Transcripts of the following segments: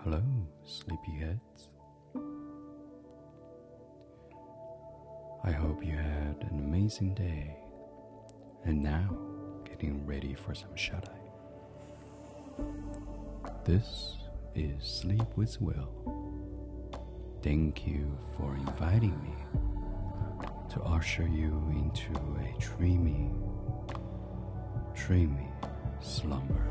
Hello, sleepyheads. I hope you had an amazing day and now getting ready for some shut-eye. This is Sleep with Will. Thank you for inviting me to usher you into a dreamy slumber.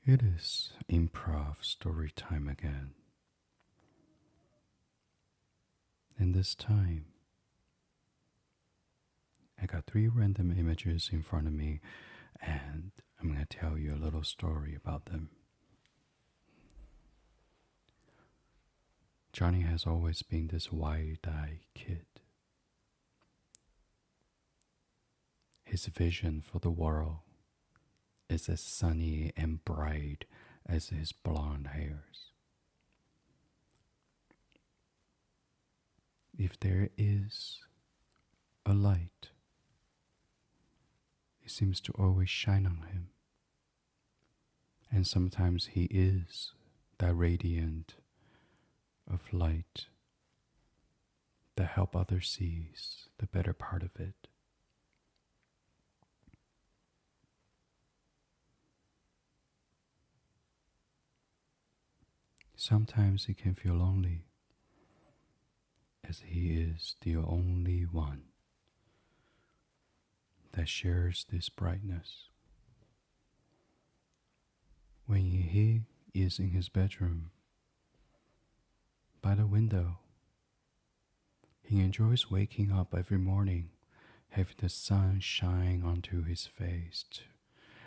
It is improv story time again. And this time, I got 3 random images in front of me, and I'm going to tell you a little story about them. Johnny has always been this wide-eyed kid. His vision for the world is as sunny and bright as his blonde hairs. If there is a light, it seems to always shine on him. And sometimes he is that radiant of light that help others see the better part of it. Sometimes he can feel lonely, as he is the only one that shares this brightness. When he is in his bedroom, by the window, he enjoys waking up every morning, having the sun shine onto his face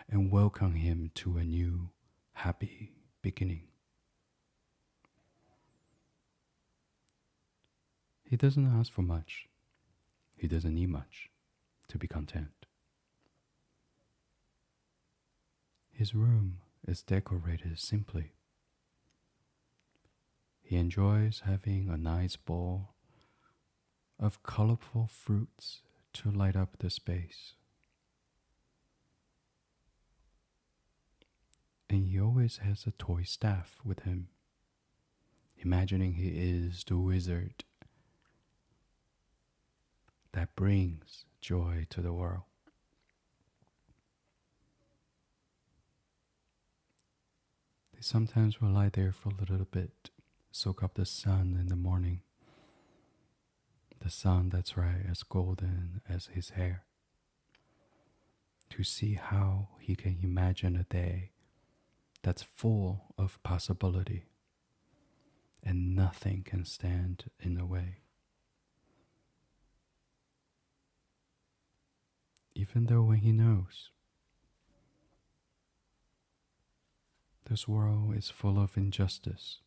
and welcome him to a new, happy beginning. He doesn't ask for much. He doesn't need much to be content. His room is decorated simply. He enjoys having a nice bowl of colorful fruits to light up the space. And he always has a toy staff with him, imagining he is the wizard that brings joy to the world. They sometimes will lie there for a little bit, soak up the sun in the morning. The sun that's right as golden as his hair. To see how he can imagine a day that's full of possibility and nothing can stand in the way. Even though when he knows this world is full of injustice,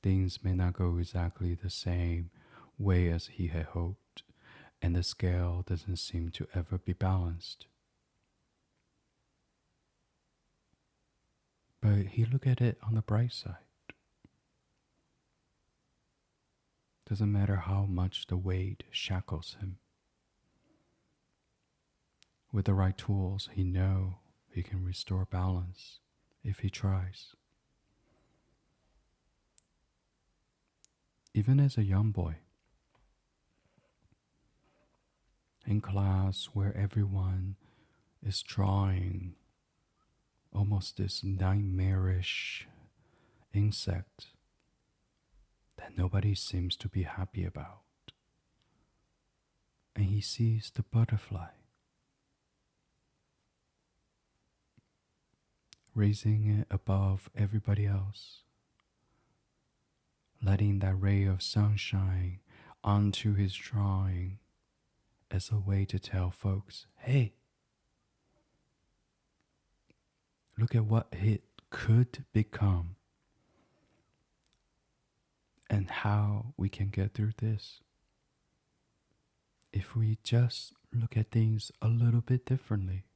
things may not go exactly the same way as he had hoped, and the scale doesn't seem to ever be balanced. But he look at it on the bright side. Doesn't matter how much the weight shackles him. With the right tools, he knows he can restore balance if he tries. Even as a young boy, in class where everyone is drawing almost this nightmarish insect that nobody seems to be happy about. And he sees the butterfly raising it above everybody else, letting that ray of sunshine onto his drawing as a way to tell folks, hey, look at what it could become and how we can get through this if we just look at things a little bit differently.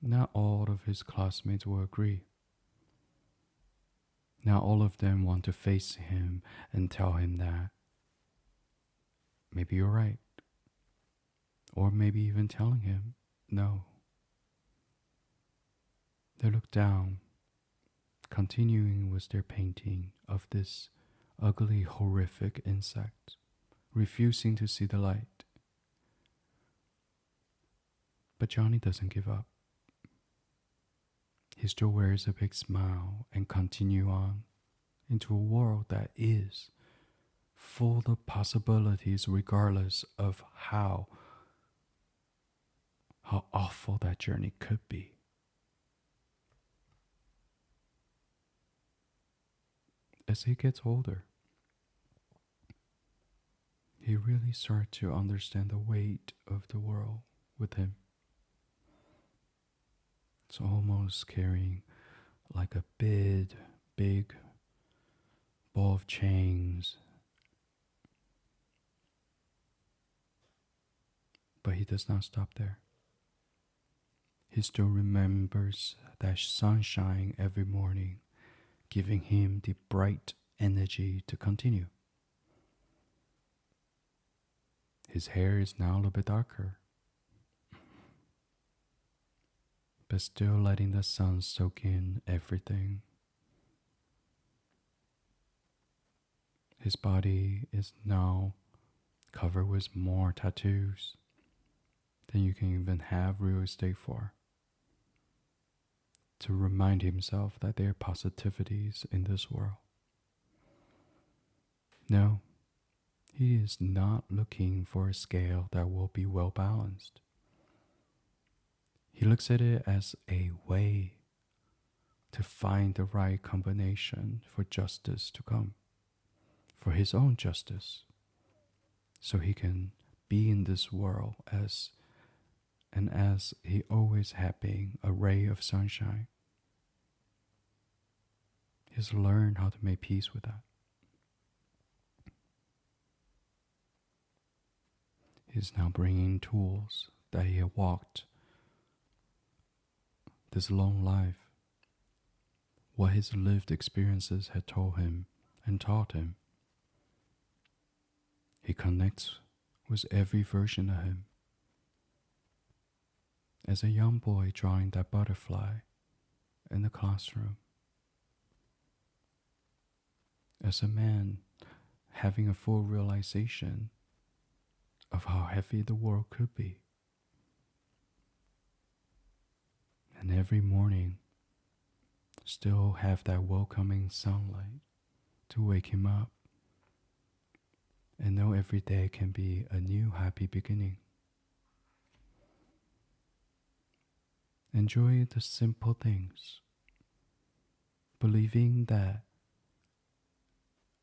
Not all of his classmates will agree. Not all of them want to face him and tell him that maybe you're right. Or maybe even telling him no. They look down, continuing with their painting of this ugly, horrific insect, refusing to see the light. But Johnny doesn't give up. He still wears a big smile and continue on into a world that is full of possibilities regardless of how awful that journey could be. As he gets older, he really starts to understand the weight of the world with him. It's almost carrying like a big ball of chains. But he does not stop there. He still remembers that sunshine every morning, giving him the bright energy to continue. His hair is now a little bit darker, but still letting the sun soak in everything. His body is now covered with more tattoos than you can even have real estate for, to remind himself that there are positivities in this world. No, he is not looking for a scale that will be well balanced. He looks at it as a way to find the right combination for justice to come, for his own justice, so he can be in this world as he always had been, a ray of sunshine. He's learned how to make peace with that. He's now bringing tools that he had walked this long life, what his lived experiences had told him and taught him. He connects with every version of him. As a young boy drawing that butterfly in the classroom. As a man having a full realization of how heavy the world could be. And every morning still have that welcoming sunlight to wake him up and know every day can be a new happy beginning. Enjoy the simple things, believing that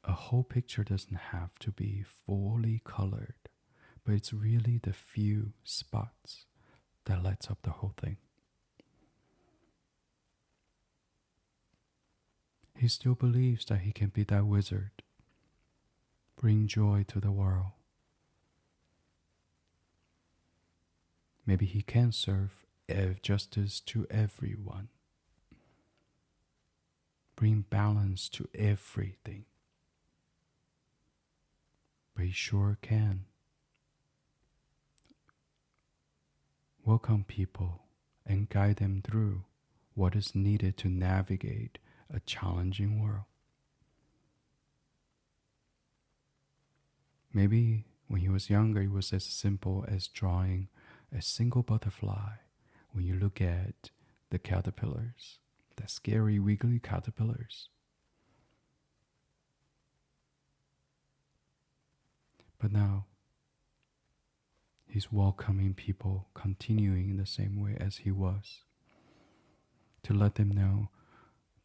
a whole picture doesn't have to be fully colored, but it's really the few spots that lights up the whole thing. He still believes that he can be that wizard, bring joy to the world. Maybe he can serve justice to everyone, bring balance to everything. But he sure can welcome people and guide them through what is needed to navigate a challenging world. Maybe when he was younger, it was as simple as drawing a single butterfly. When you look at the caterpillars, the scary wiggly caterpillars. But now, he's welcoming people, continuing in the same way as he was, to let them know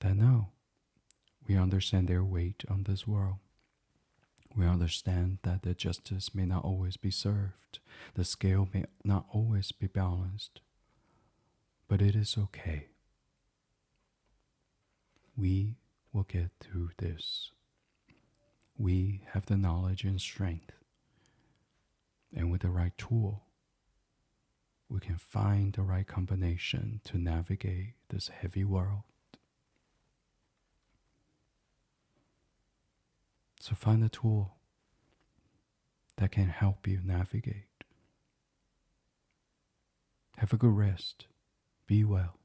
that no, we understand their weight on this world. We understand that the justice may not always be served, the scale may not always be balanced, but it is okay. We will get through this. We have the knowledge and strength, and with the right tool, we can find the right combination to navigate this heavy world. So find a tool that can help you navigate. Have a good rest. Be well.